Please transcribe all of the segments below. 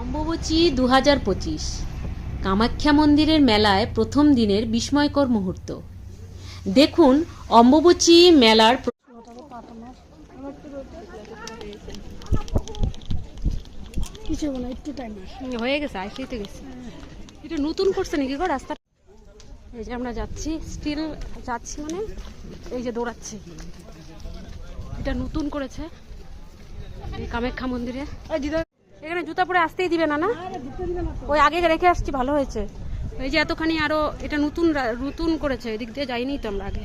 অম্বুবাচী 2025 কামাখ্যা মন্দিরের মেলায় প্রথম দিনের বিস্ময়কর মুহূর্ত। দেখুন অম্বুবাচী মেলার হয়ে গেছে, আইসিতে গেছে। এটা নতুন করছে নাকি গো রাস্তা? এই যে আমরা যাচ্ছি, স্টিল যাচ্ছি, মানে এই যে দৌড়াচ্ছি। এটা নতুন করেছে এই কামাখ্যা মন্দিরে। এখানে জুতা পরে আসতেই দিবে না, না ওই আগে রেখে আসছি, ভালো হয়েছে। এই যে এতখানি আরো এটা নতুন করেছে, এদিক দিয়ে যাইনি তো আমরা আগে।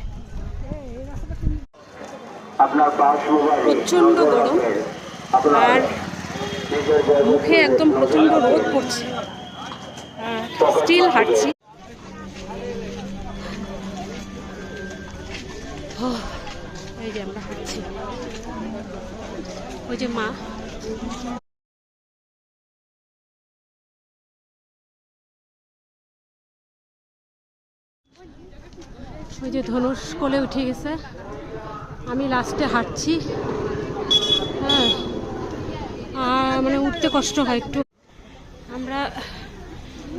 প্রচন্ড গরম আর মুখে একদম প্রচন্ড রোদ পড়ছে, স্টিল হাঁটছি। এই যে আমরা হাঁটছি, ওই যে মা। ওই যে ধনুষ কোলে উঠে গেছে, আমি লাস্টে হাঁটছি। হ্যাঁ, মানে উঠতে কষ্ট হয় একটু। আমরা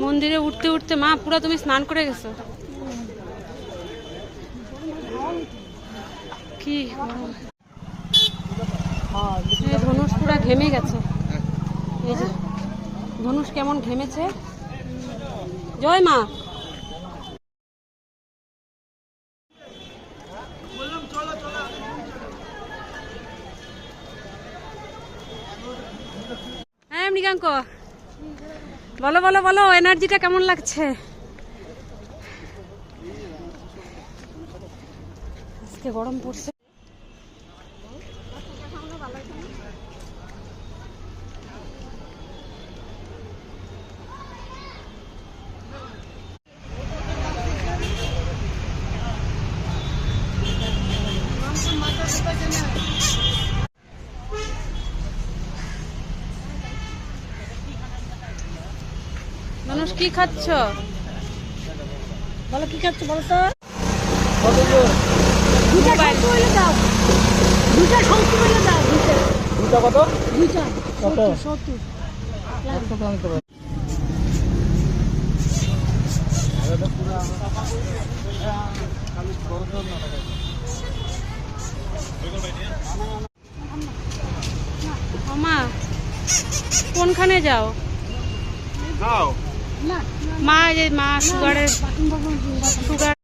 মন্দিরে উঠতে উঠতে, মা পুরা তুমি স্নান করে গেছো? কি ধনুষ পুরা ঘেমে গেছে। এই যে ধনুষ কেমন ঘেমেছে। জয় মা। হ্যাঁ মৃগাঙ্ক, বলো বলো বলো, এনার্জিটা কেমন লাগছে? আজকে গরম পড়ছে। মানুষ কি খাচ্ছ? বলো কি খাচ্ছ, বলো তো। মা কোনখানে যাও? মা, এই যে মা সুগার